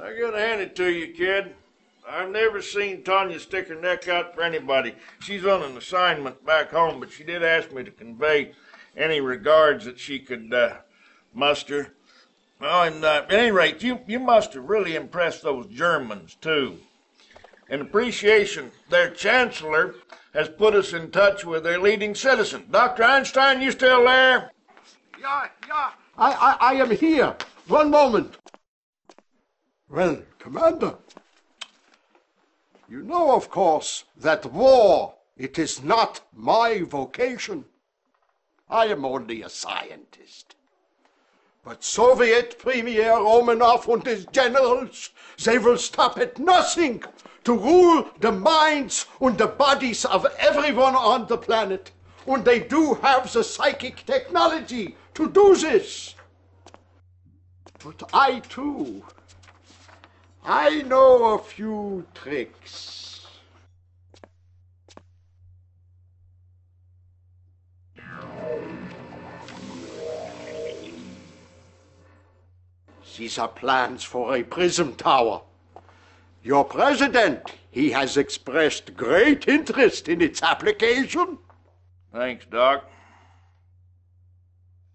I gotta hand it to you, kid. I've never seen Tanya stick her neck out for anybody. She's on an assignment back home, but she did ask me to convey any regards that she could muster. Oh, and at any rate, you must have really impressed those Germans, too. In appreciation, their chancellor has put us in touch with their leading citizen. Dr. Einstein, you still there? Yeah. I am here. One moment. Well, Commander, you know, of course, that war, it is not my vocation. I am only a scientist. But Soviet Premier Romanov and his generals, they will stop at nothing to rule the minds and the bodies of everyone on the planet. And they do have the psychic technology to do this. But I, too, I know a few tricks. These are plans for a prism tower. Your president, he has expressed great interest in its application. Thanks, Doc.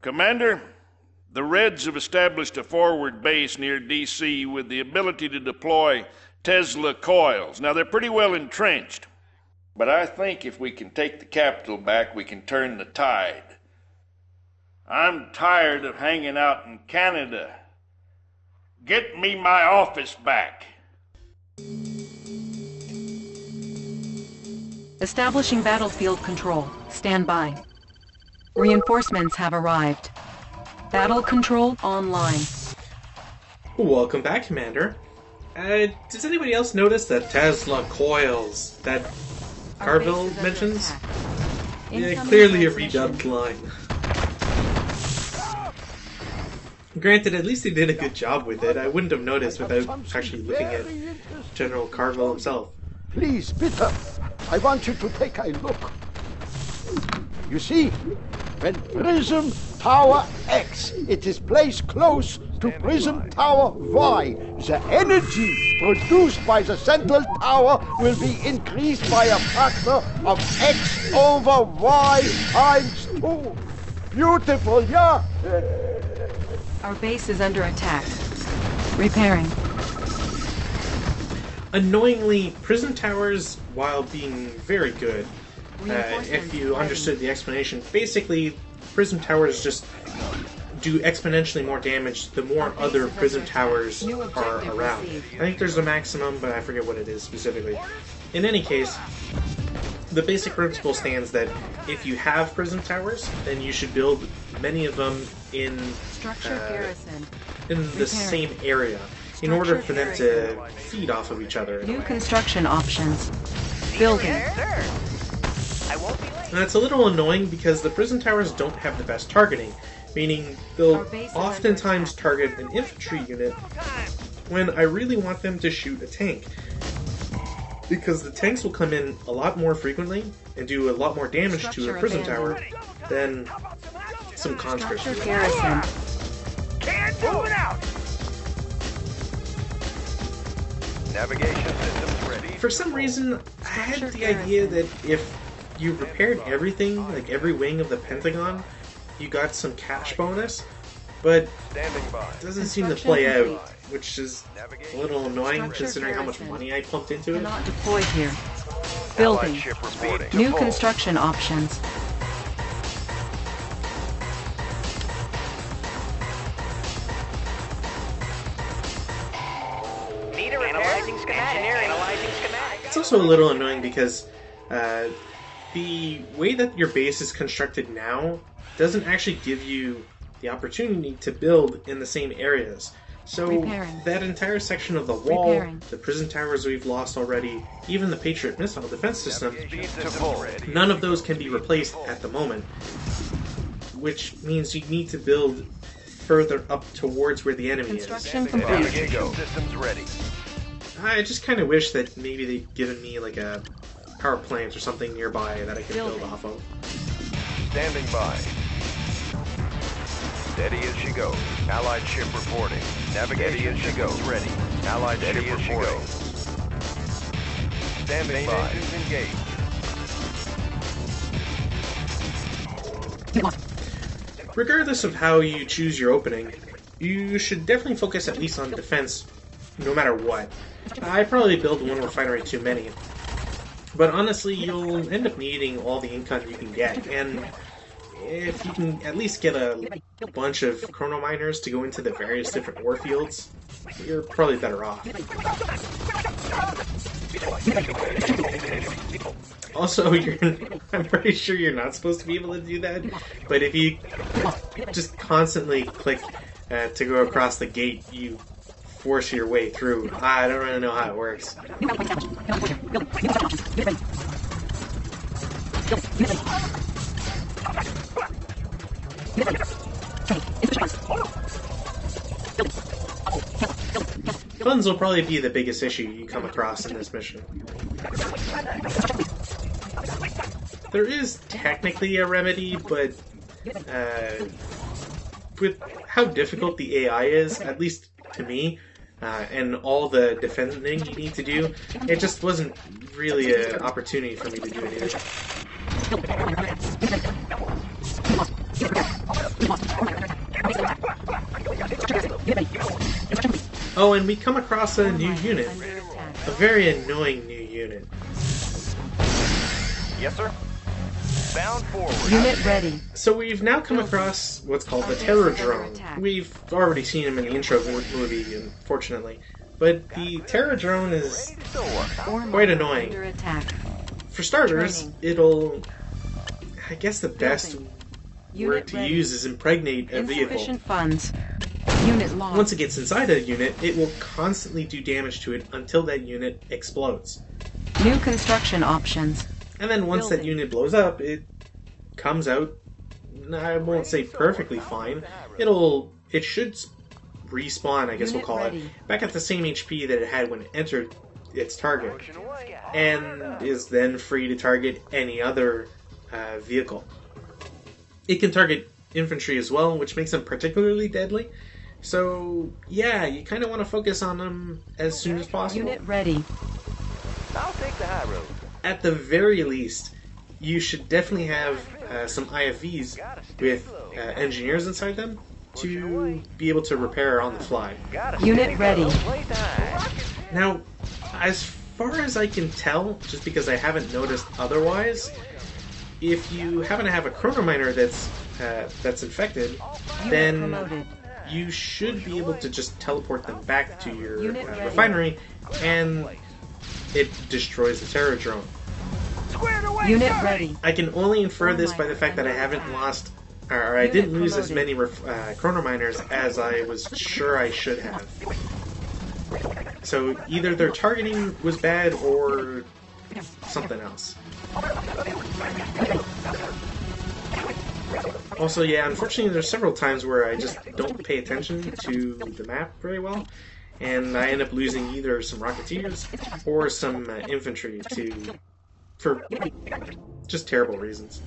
Commander, the Reds have established a forward base near D.C. with the ability to deploy Tesla coils. Now, they're pretty well entrenched, but I think if we can take the capital back, we can turn the tide. I'm tired of hanging out in Canada. Get me my office back. Establishing battlefield control. Stand by. Reinforcements have arrived. Battle control online. Welcome back, Commander. Does anybody else notice the Tesla coils that Carville mentions? Yeah, clearly a redubbed line. Granted, at least he did a good job with it. I wouldn't have noticed without actually looking at General Carville himself. Please, Peter, I want you to take a look. You see, when Prism Tower X, it is placed close to Prism Tower Y, the energy produced by the central tower will be increased by a factor of X over Y times 2. Beautiful, yeah? Our base is under attack. Repairing. Annoyingly, prism towers, while being very good, if you understood the explanation, basically prism towers just do exponentially more damage the more other prism towers are around. I think there's a maximum, but I forget what it is specifically. In any case, the basic principle stands that if you have prism towers, then you should build many of them in the same area in order for them to feed off of each other. New construction options. Building. And that's a little annoying because the prism towers don't have the best targeting, meaning they'll oftentimes target an infantry unit when I really want them to shoot a tank. Because the tanks will come in a lot more frequently and do a lot more damage to a prism tower than some conscripts. Garrison. Can't move it out. Navigation systems ready. For some reason, I had the idea that if you repaired everything, like every wing of the Pentagon, you got some cash bonus, but it doesn't seem to play out, which is a little annoying considering how much money I pumped into it. Not deployed here. Building. New construction options. It's also a little annoying because the way that your base is constructed now doesn't actually give you the opportunity to build in the same areas. So that entire section of the wall, the prison towers we've lost already, even the Patriot missile defense system, none of those can be replaced at the moment. Which means you need to build further up towards where the enemy is. Construction complete. Systems ready. I just kind of wish that maybe they'd given me like a power plant or something nearby that I could build off of. Standing by. Steady as she goes. Allied ship reporting. Navigation as she goes. Ready. Allied ship reporting. Standing by. Engaged. Regardless of how you choose your opening, you should definitely focus at least on defense, no matter what. I probably build one refinery too many, but honestly, you'll end up needing all the income you can get, and if you can at least get a bunch of chrono miners to go into the various different war fields, you're probably better off. Also, I'm pretty sure you're not supposed to be able to do that, but if you just constantly click to go across the gate, you force your way through. I don't really know how it works. Funds will probably be the biggest issue you come across in this mission. There is technically a remedy, but with how difficult the AI is, at least to me, and all the defending you need to do, it just wasn't really an opportunity for me to do anything. Oh, and we come across a new unit. A very annoying new unit. Yes, sir. Bound forward. Unit ready. So we've now come across what's called the Terror Drone. We've already seen him in the intro movie, unfortunately. But the Terror Drone is quite annoying. Under attack. For starters, it'll... I guess the best word to use is impregnate a vehicle. Insufficient funds. Unit lost. Once it gets inside a unit, it will constantly do damage to it until that unit explodes. New construction options. And then once that unit blows up, it comes out, I won't say perfectly fine, it should respawn, I guess we'll call it, back at the same HP that it had when it entered its target, and is then free to target any other vehicle. It can target infantry as well, which makes them particularly deadly. So, yeah, you kind of want to focus on them as soon as possible. Unit ready. I'll take the high road. At the very least, you should definitely have some IFVs with engineers inside them to be able to repair on the fly. Unit ready. Now, as far as I can tell, just because I haven't noticed otherwise, if you happen to have a chrono miner that's infected, then Promoted. you should be able to just teleport them back to your refinery, and it destroys the Terror Drone. Unit ready. I can only infer this by the fact that I haven't lost, or I didn't lose as many chrono miners as I was sure I should have. So either their targeting was bad or something else. Also, yeah, unfortunately there's several times where I just don't pay attention to the map very well, and I end up losing either some Rocketeers or some infantry for just terrible reasons.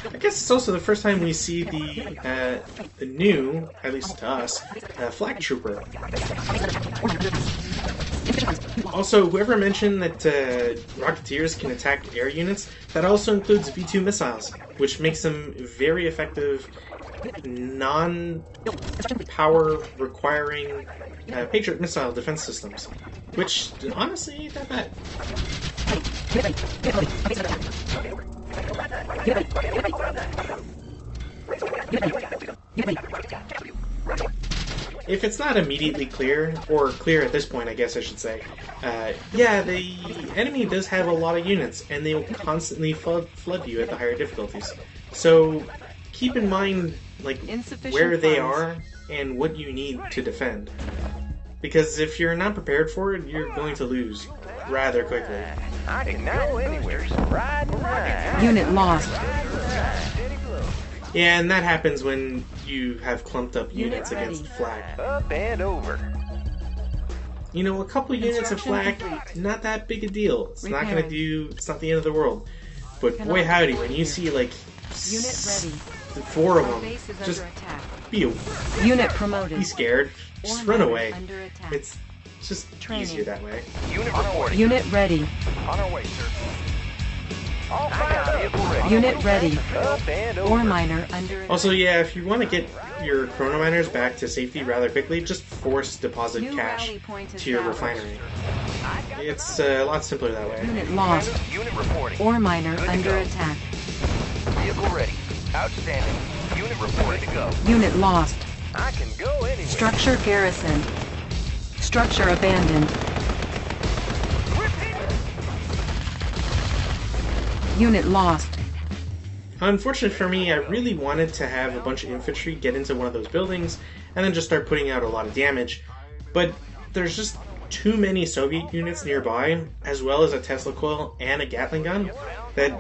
I guess it's also the first time we see the new, at least to us, flag trooper. Also, whoever mentioned that Rocketeers can attack air units, that also includes V2 missiles, which makes them very effective, non-power requiring Patriot missile defense systems, which honestly ain't that bad. If it's not immediately clear, or clear at this point I guess I should say, yeah, the enemy does have a lot of units, and they will constantly flood you at the higher difficulties. So keep in mind like where they are and what you need to defend. Because if you're not prepared for it, you're going to lose rather quickly. I can go anywhere. Ride and ride. Unit lost. Yeah, and that happens when you have clumped up Unit units ready. against flak. Up and over. You know, a couple units of Construction flak, complete. not that big a deal. It's not Repairing. gonna do, it's not the end of the world. But Cannot boy howdy, deploy when you here. see like Unit ready. 4 of Our them, base is just under attack. be Unit promoted. scared, just Ore run miner away. Under attack. It's just Training. easier that way. Unit reporting. Unit ready. On our way, sir. All fired up. Unit ready. Up and over. Ore miner under attack. Also, yeah, if you want to get your chrono miners back to safety rather quickly, just force deposit New cash rally point to your established. refinery. It's a lot simpler that way. Unit lost. Unit reporting. Ore miner Good to under go. attack. Vehicle ready. Outstanding. Unit reporting to go. Unit lost. I can go anywhere. Structure garrisoned. Structure abandoned. Unit lost. Unfortunately for me, I really wanted to have a bunch of infantry get into one of those buildings and then just start putting out a lot of damage, but there's just too many Soviet units nearby, as well as a Tesla coil and a Gatling gun, that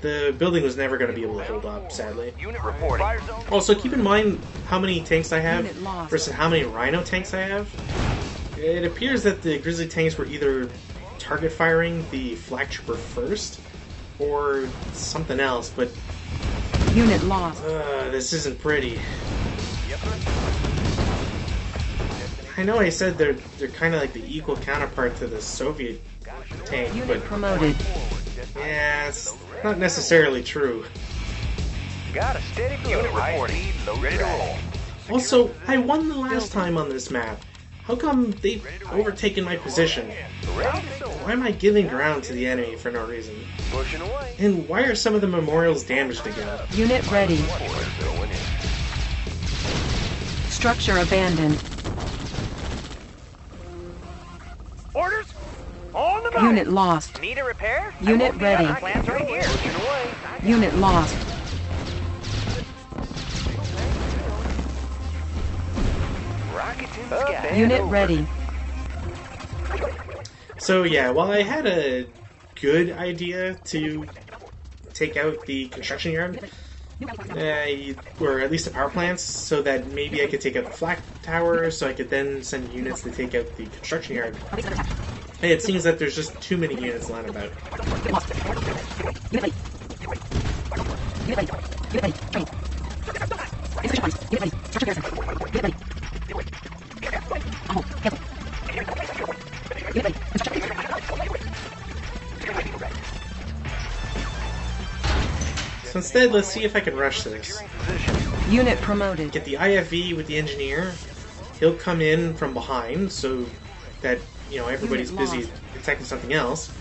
the building was never going to be able to hold up, sadly. Unit reporting. Also, keep in mind how many tanks I have Unit lost. versus how many Rhino tanks I have. It appears that the Grizzly tanks were either target firing the flak trooper first, or something else, but Unit lost. this isn't pretty. I know I said they're kind of like the equal counterpart to the Soviet tank, Unit but promoted. yeah, it's not necessarily true. Got a steady flow. Unit reporting. Ready to roll. Also, I won the last time on this map. How come they've overtaken my position? Ready to soar. Why am I giving ground to the enemy for no reason? Pushing away. And why are some of the memorials damaged again? Unit ready. Orders going in. Structure abandoned. Orders. On the move. Unit lost. Need a repair? Unit I won't be ready. out. Plans right here. Pushing away. Unit lost. Rockets in the sky. Unit ready. So yeah, while I had a good idea to take out the construction yard, or at least the power plants, so that maybe I could take out the flak tower, so I could then send units to take out the construction yard. It seems that there's just too many units lying about. So instead, let's see if I can rush this. Unit promoted. Get the IFV with the engineer. He'll come in from behind so that, you know, everybody's Unit busy lost. detecting something else.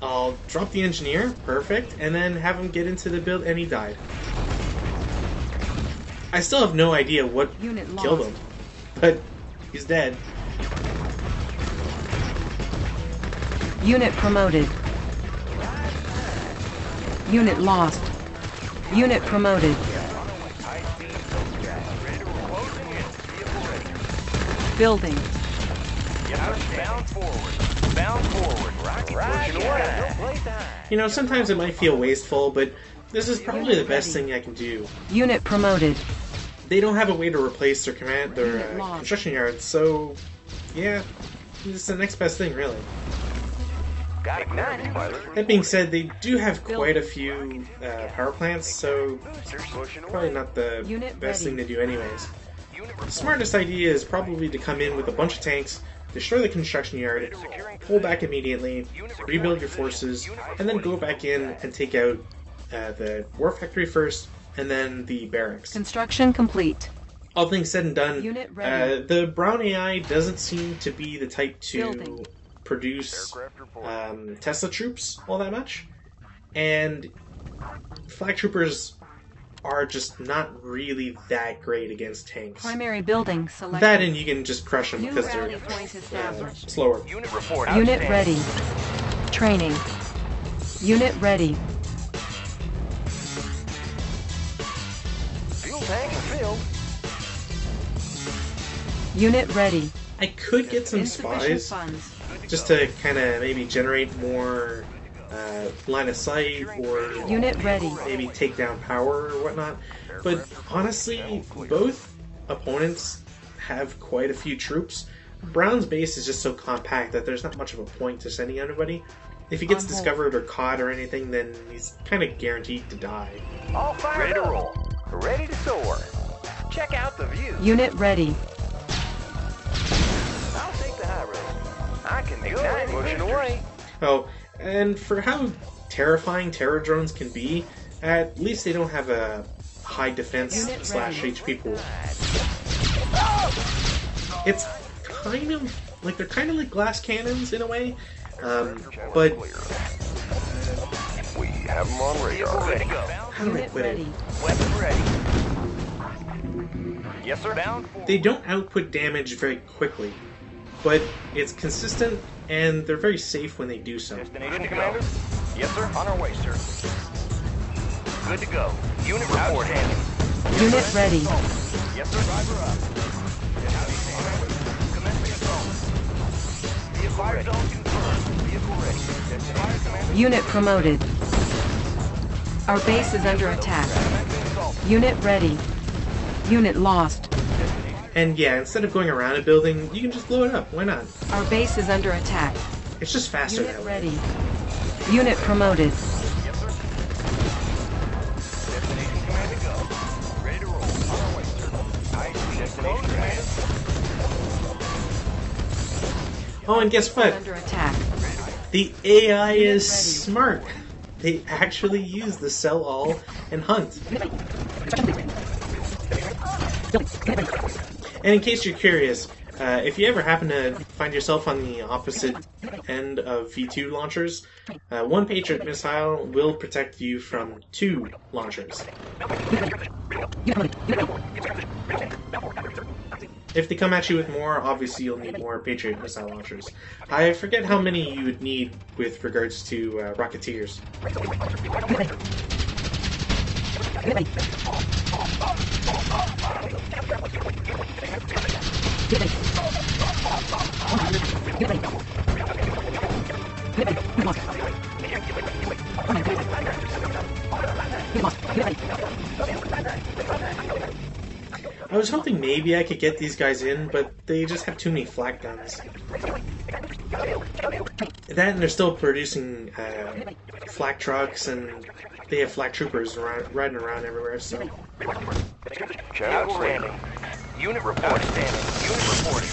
I'll drop the engineer, perfect, and then have him get into the build, and he died. I still have no idea what Unit killed lost. him, but he's dead. Unit promoted. Unit lost. Unit promoted. Building. Bound forward. Bound forward. Rocket pushing away. No playtime. You know, sometimes it might feel wasteful, but this is probably the best thing I can do. Unit promoted. They don't have a way to replace their Unit lost. construction yards, so yeah, it's the next best thing, really. Got ignited. That being said, they do have quite a few power plants, so Pushing away. probably not the Unit best ready. thing to do anyways. Unit The smartest idea is probably to come in with a bunch of tanks, destroy the construction yard, pull back immediately, rebuild your forces, and then go back in and take out the war factory first, and then the barracks. Construction complete. All things said and done, Unit ready. the Brown AI doesn't seem to be the type to Building. produce Aircraft reporting. Tesla troops all that much, and flag troopers are just not really that great against tanks. Primary building selected. That and you can just crush them New because rally they're point established. slower. Unit report. Unit Outstanding. ready. Training. Unit ready. Fuel tank is filled. Unit ready. I could get some Insufficient spies funds. just to kind of maybe generate more line of sight or Unit ready. maybe take down power or whatnot. But honestly, both opponents have quite a few troops. Brown's base is just so compact that there's not much of a point to sending anybody. If he gets On hold. discovered or caught or anything, then he's kind of guaranteed to die. All fired ready to roll. Ready to soar. Check out the view. Unit ready. I'll take the high road. I can ignite pushing away. Oh, and for how terrifying terror drones can be, at least they don't have a high defense Unit slash ready. HP pool. It's kind of like they're kind of like glass cannons in a way, but We have them on radar. Ready to go. how do I Unit put it? ready. Weapon ready. Yes, sir. Bound for. They don't output damage very quickly, but it's consistent and they're very safe when they do so. Destination, Commander? Yes, sir. On our way, sir. Good to go. Unit report handing. Unit ready. Yes, sir. Driver up. Commencing assault. Vehicle ready. Zone confirmed. Vehicle ready. Destination, Commander. Unit promoted. Our base is under attack. Commencing assault. Unit ready. Unit lost. And yeah, instead of going around a building, you can just blow it up. Why not? Our base is under attack. It's just faster Unit that way. ready. Unit promoted. Yes, sir. Destination, Commander, go. Ready to roll. On our way, sir. Destination, Commander. Oh, and guess what? Under attack. The AI Unit is ready. smart. They actually use the sell all and hunt. And in case you're curious, if you ever happen to find yourself on the opposite end of V2 launchers, one Patriot missile will protect you from 2 launchers. If they come at you with more, obviously you'll need more Patriot missile launchers. I forget how many you would need with regards to Rocketeers. I was hoping maybe I could get these guys in, but they just have too many flak guns. That and they're still producing flak trucks, and they have flak troopers riding around everywhere, so... Outstanding. Unit report standing. Unit reporting.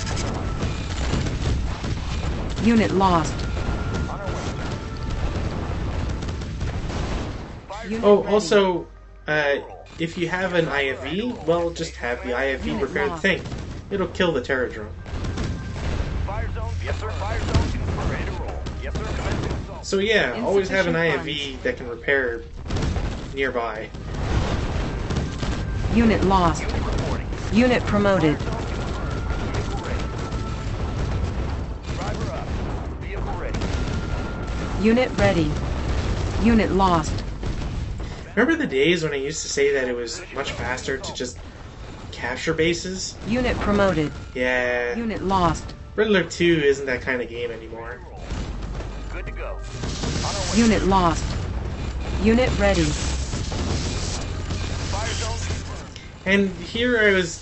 Unit lost. On our way, sir. Unit Oh, ready. also, if you have an IFV, well, just have the IFV repair the thing. It'll kill the terror drone. Fire zone. Yes, sir. Fire zone confirmed. Ready to roll. Yes, sir. Commencing assault. So yeah, always have an Insufficient IFV that can repair nearby. Unit lost. Unit reporting. Unit promoted. Vehicle ready. Driver up. Vehicle ready. Unit ready. Unit lost. Remember the days when I used to say that it was much faster to just capture bases? Unit promoted. Yeah, Unit lost. Red Alert 2 isn't that kind of game anymore. Good to go. On our way. Unit lost. Unit ready. Fire zone confirmed. And here I was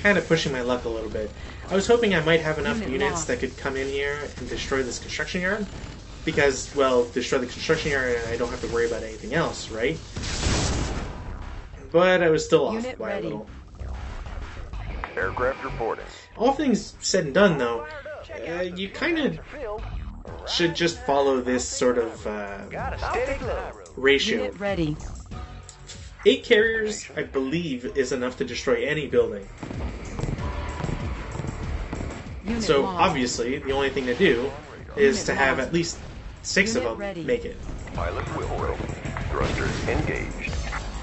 kind of pushing my luck a little bit. I was hoping I might have enough Unit units lost. that could come in here and destroy this construction yard. Because, well, destroy the construction yard and I don't have to worry about anything else, right? But I was still off Unit by ready. a little. Aircraft reporting. All things said and done, though, you kind of Field. should just follow this sort of Got a steady glow. ratio. Unit ready. 8 carriers, I believe, is enough to destroy any building. Unit So, lost. obviously, the only thing to do is Unit to have lost. at least 6 of Unit them ready. make it. Pilot wheel. Thrusters engaged.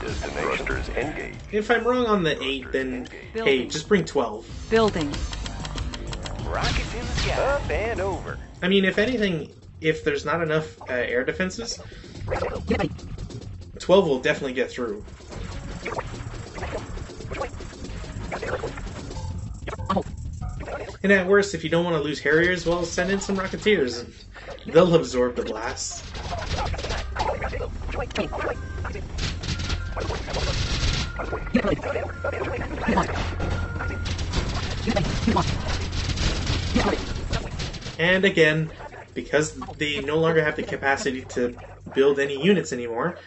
Destination. Thrusters engaged. If I'm wrong on the 8, then hey, Building. just bring 12. Building. Rockets in the sky. Up and over. I mean, if anything, if there's not enough air defenses, 12 will definitely get through. And at worst, if you don't want to lose Harriers, well, send in some Rocketeers, and they'll absorb the blasts. And again, because they no longer have the capacity to build any units anymore,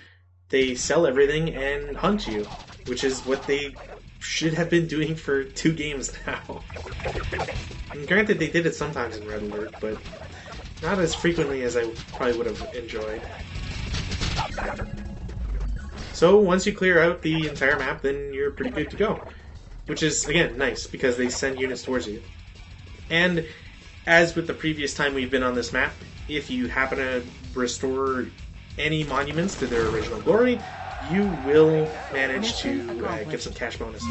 they sell everything and hunt you, which is what they should have been doing for 2 games now. And granted, they did it sometimes in Red Alert, but not as frequently as I probably would have enjoyed. So once you clear out the entire map, then you're pretty good to go. Which is, again, nice, because they send units towards you. And as with the previous time we've been on this map, if you happen to restore any monuments to their original glory, you will manage to get some cash bonuses.